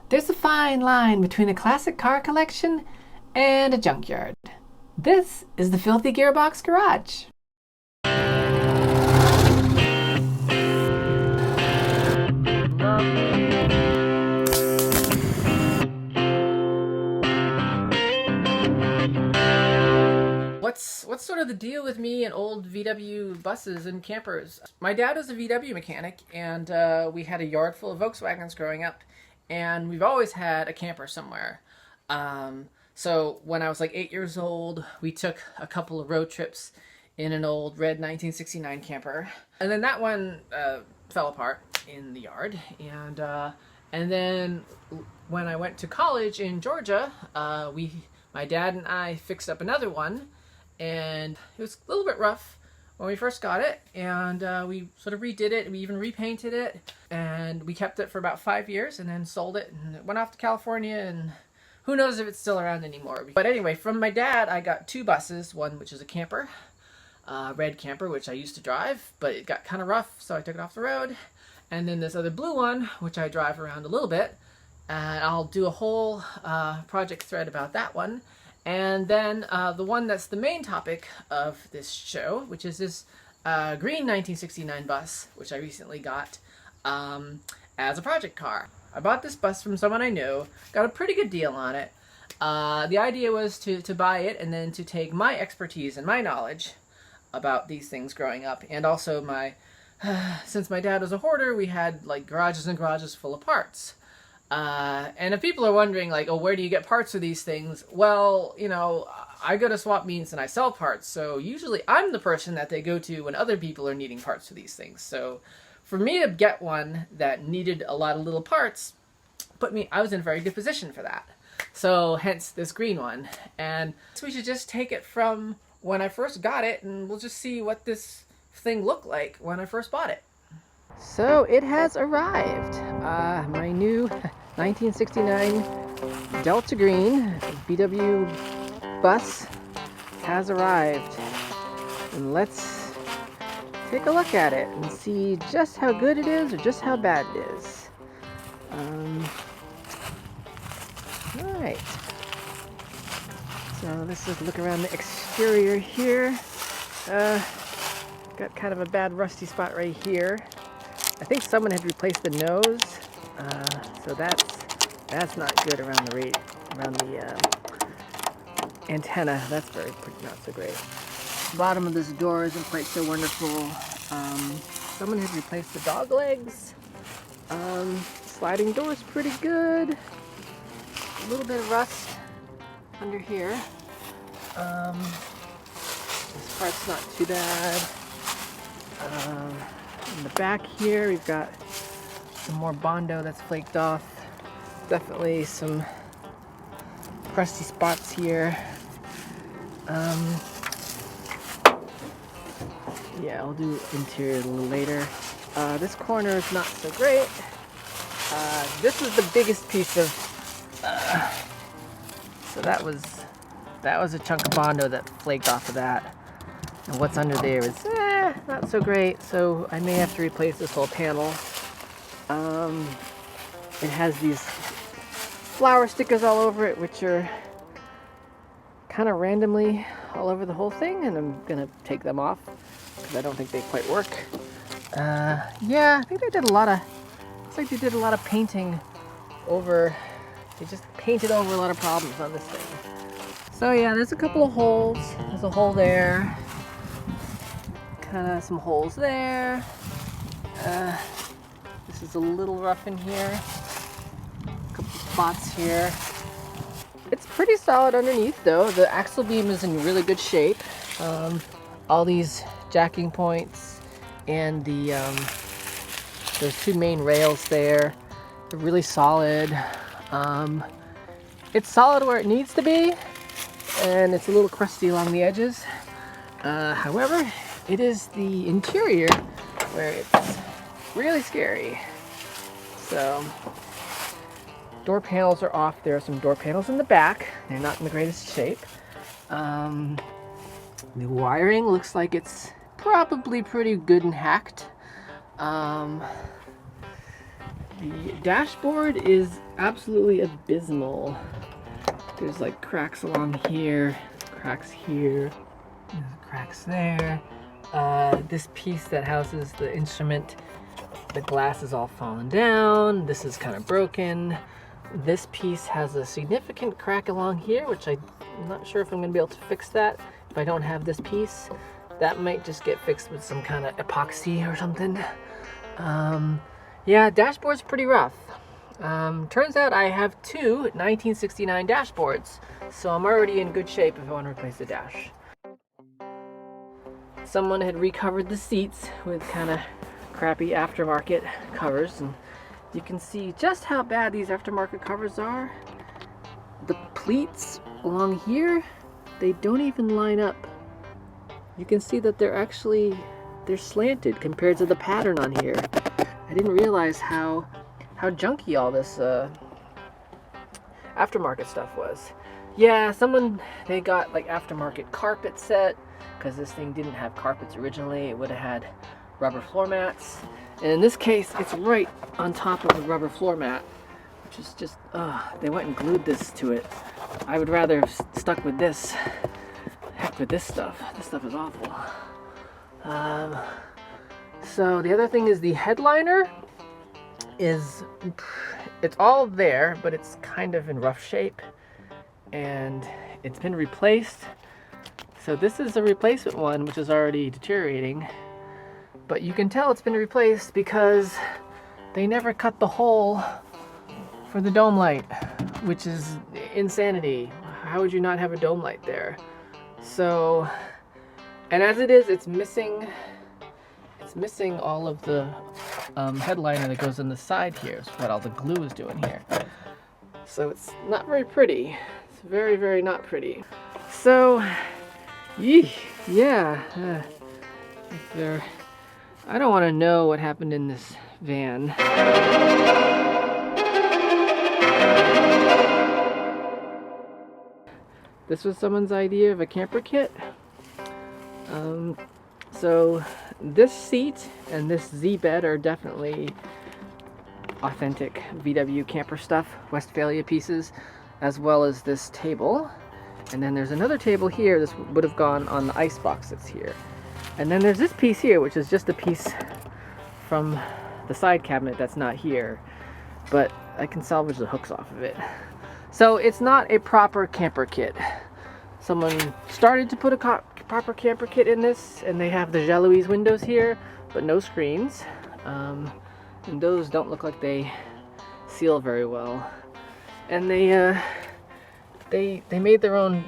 There's a fine line between a classic car collection and a junkyard. This is the Filthy Gearbox Garage. What's sort of the deal with me and old VW buses and campers? My dad was a VW mechanic, and we had a yard full of Volkswagens growing up, and we've always had a camper somewhere. So when I was like 8 years old, we took a couple of road trips in an old red 1969 camper, and then that one fell apart in the yard, and then when I went to college in Georgia, my dad and I fixed up another one, and it was a little bit rough when we first got it, and we sort of redid it, and we even repainted it, and we kept it for about 5 years and then sold it, and it went off to California, and who knows if it's still around anymore. But anyway, from my dad I got two buses, one which is a camper, red camper, which I used to drive, but it got kind of rough, so I took it off the road, and then this other blue one, which I drive around a little bit, and I'll do a whole project thread about that one. And then the one that's the main topic of this show, which is this green 1969 bus, which I recently got as a project car. I bought this bus from someone I knew, got a pretty good deal on it. The idea was to buy it and then to take my expertise and my knowledge about these things growing up, and also since my dad was a hoarder, we had like garages and garages full of parts. And if people are wondering, like, oh, where do you get parts for these things? Well, you know, I go to swap meets and I sell parts, so usually I'm the person that they go to when other people are needing parts for these things. So for me to get one that needed a lot of little parts, I was in a very good position for that. So hence this green one. And so we should just take it from when I first got it, and we'll just see what this thing looked like when I first bought it. So it has arrived. My new 1969 Delta Green VW bus has arrived. And let's take a look at it and see just how good it is or just how bad it is. Alright. So let's just look around the exterior here. Got kind of a bad rusty spot right here. I think someone had replaced the nose, so that's not good around the antenna. That's not so great. The bottom of this door isn't quite so wonderful. Someone had replaced the dog legs. Sliding door's pretty good. A little bit of rust under here. This part's not too bad. In the back here, we've got some more Bondo that's flaked off. Definitely some crusty spots here. Yeah, I'll do interior a little later. This corner is not so great. This was the biggest piece of. So that was a chunk of Bondo that flaked off of that. And what's under there is not so great, so I may have to replace this whole panel. It has these flower stickers all over it, which are kind of randomly all over the whole thing, and I'm gonna take them off because I don't think they quite work. Yeah, I think they did a lot of. Looks like they did a lot of painting over. They just painted over a lot of problems on this thing. So yeah, there's a couple of holes. There's a hole there. Kind of some holes there. This is a little rough in here. A couple spots here. It's pretty solid underneath though. The axle beam is in really good shape. All these jacking points and those two main rails there are really solid. It's solid where it needs to be, and it's a little crusty along the edges. However, it is the interior where it's really scary. So, door panels are off. There are some door panels in the back. They're not in the greatest shape. The wiring looks like it's probably pretty good and hacked. The dashboard is absolutely abysmal. There's like cracks along here, cracks here, there's cracks there. This piece that houses the instrument, the glass is all fallen down. This is kind of broken. This piece has a significant crack along here, which I'm not sure if I'm going to be able to fix that if I don't have this piece. That might just get fixed with some kind of epoxy or something. Yeah, dashboard's pretty rough. Turns out I have two 1969 dashboards, so I'm already in good shape if I want to replace the dash. Someone had recovered the seats with kind of crappy aftermarket covers, and you can see just how bad these aftermarket covers are. The pleats along here, they don't even line up. You can see that they're slanted compared to the pattern on here. I didn't realize how junky all this aftermarket stuff was. Yeah, they got like aftermarket carpet set, because this thing didn't have carpets originally. It would have had rubber floor mats. And in this case, it's right on top of the rubber floor mat, which is just, they went and glued this to it. I would rather have stuck with this. Heck with this stuff. This stuff is awful. So the other thing is the headliner it's all there, but it's kind of in rough shape, and it's been replaced. So this is a replacement one, which is already deteriorating, but you can tell it's been replaced because they never cut the hole for the dome light, which is insanity. How would you not have a dome light there? So, and as it is, it's missing all of the headliner that goes on the side here. It's what all the glue is doing here. So it's not very pretty. It's very, very not pretty. So, yeah. I don't want to know what happened in this van. This was someone's idea of a camper kit. So this seat and this Z-bed are definitely authentic VW camper stuff, Westphalia pieces, as well as this table. And then there's another table here. This would have gone on the ice box that's here. And then there's this piece here, which is just a piece from the side cabinet that's not here, but I can salvage the hooks off of it. So it's not a proper camper kit. Someone started to put a proper camper kit in this, and they have the Jalouse windows here, but no screens. And those don't look like they seal very well. And they made their own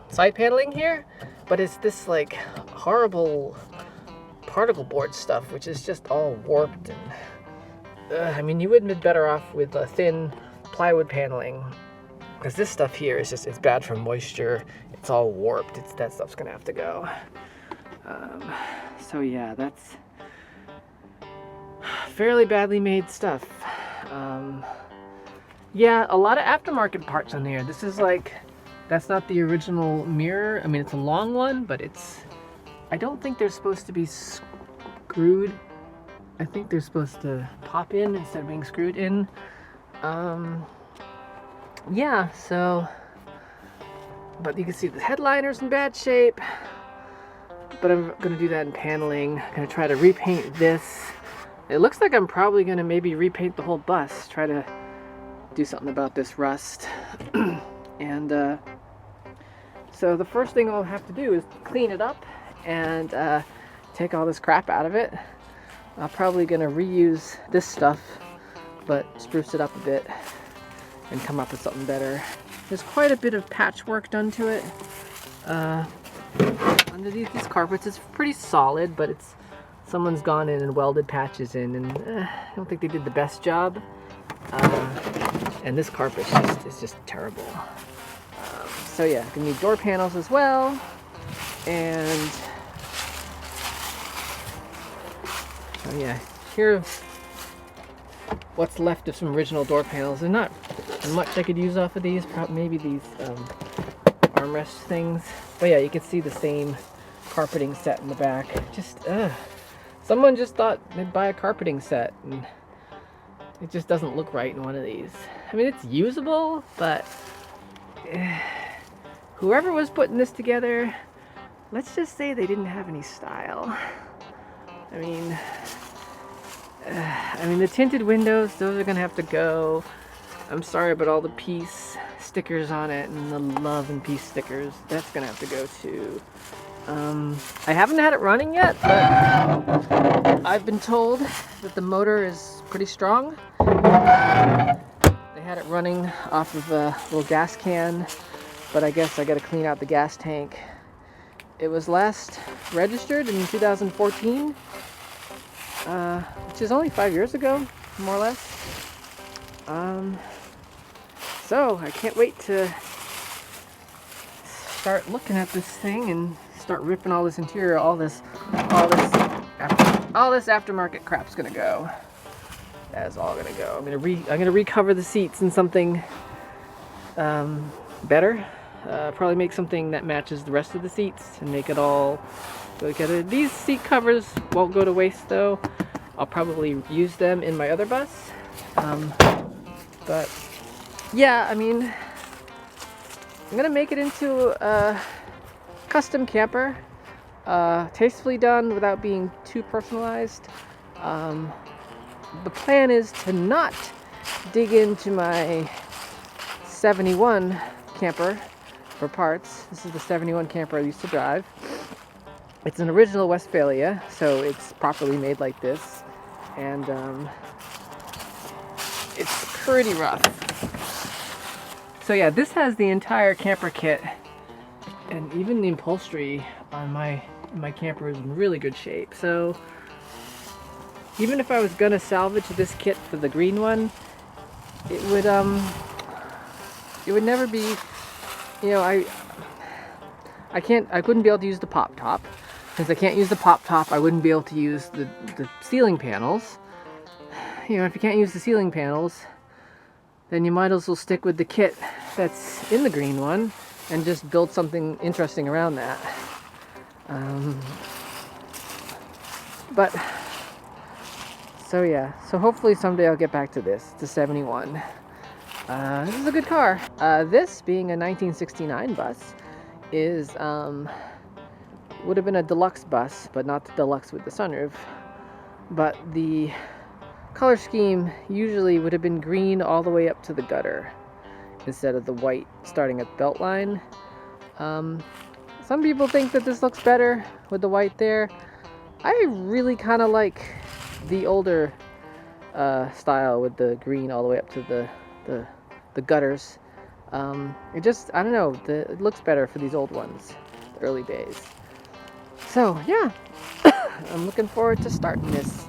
side paneling here, but it's this like horrible particle board stuff, which is just all warped. And I mean, you wouldn't be better off with a thin plywood paneling, because this stuff here is just, it's bad for moisture. It's all warped. That stuff's gonna have to go. So yeah, that's fairly badly made stuff. Yeah, a lot of aftermarket parts on there. This is like, that's not the original mirror. I mean, it's a long one, but I don't think they're supposed to be screwed. I think they're supposed to pop in instead of being screwed in. Yeah, so, but you can see the headliner's in bad shape, but I'm gonna do that in paneling. I'm gonna try to repaint this. It looks like I'm probably gonna maybe repaint the whole bus, try to do something about this rust. And so the first thing I'll have to do is clean it up and take all this crap out of it. I'm probably gonna reuse this stuff, but spruce it up a bit and come up with something better. There's quite a bit of patchwork done to it. Underneath these carpets, it's pretty solid, but someone's gone in and welded patches in, and I don't think they did the best job. And this carpet is just terrible. So yeah, gonna need door panels as well, and so yeah, here what's left of some original door panels. There's not much I could use off of these. Maybe these armrest things. But yeah, you can see the same carpeting set in the back. Just someone just thought they'd buy a carpeting set, and It just doesn't look right in one of these. I mean, it's usable, but whoever was putting this together, let's just say they didn't have any style. I mean, the tinted windows, those are gonna have to go. I'm sorry, but all the peace stickers on it and the love and peace stickers, that's gonna have to go too. I haven't had it running yet, but I've been told that the motor is pretty strong. They had it running off of a little gas can, but I guess I gotta clean out the gas tank. It was last registered in 2014, which is only 5 years ago, more or less. So I can't wait to start looking at this thing and start ripping all this interior, all this aftermarket crap's gonna go. That's all gonna go. I'm gonna recover the seats in something better. Probably make something that matches the rest of the seats and make it all go together. These seat covers won't go to waste though. I'll probably use them in my other bus. But yeah, I mean, I'm gonna make it into a custom camper, tastefully done without being too personalized. The plan is to not dig into my 71 camper for parts. This is the 71 camper I used to drive. It's an original Westphalia, so it's properly made like this, and it's pretty rough. So yeah, this has the entire camper kit, and even the upholstery on my camper is in really good shape. So even if I was gonna salvage this kit for the green one, it would never be, you know, I couldn't be able to use the pop top. Since I can't use the pop top, I wouldn't be able to use the ceiling panels. You know, if you can't use the ceiling panels, then you might as well stick with the kit that's in the green one and just build something interesting around that. So yeah, so hopefully someday I'll get back to this. It's a 71. This is a good car. This, being a 1969 bus, is would have been a deluxe bus, but not the deluxe with the sunroof. But the color scheme usually would have been green all the way up to the gutter instead of the white starting at the belt line. Some people think that this looks better with the white there. I really kind of like the older style with the green all the way up to the gutters. It just, I don't know, it looks better for these old ones, the early days. So yeah, I'm looking forward to starting this.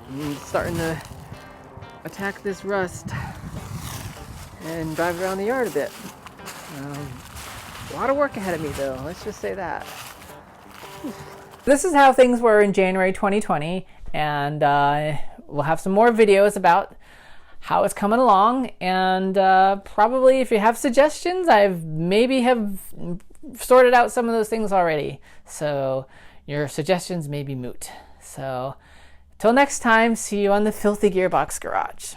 I'm starting to attack this rust and drive around the yard a bit. A lot of work ahead of me though, let's just say that. This is how things were in January 2020, and we'll have some more videos about how it's coming along, and probably if you have suggestions, I've maybe have sorted out some of those things already, so your suggestions may be moot. So till next time, see you on the Filthy Gearbox Garage.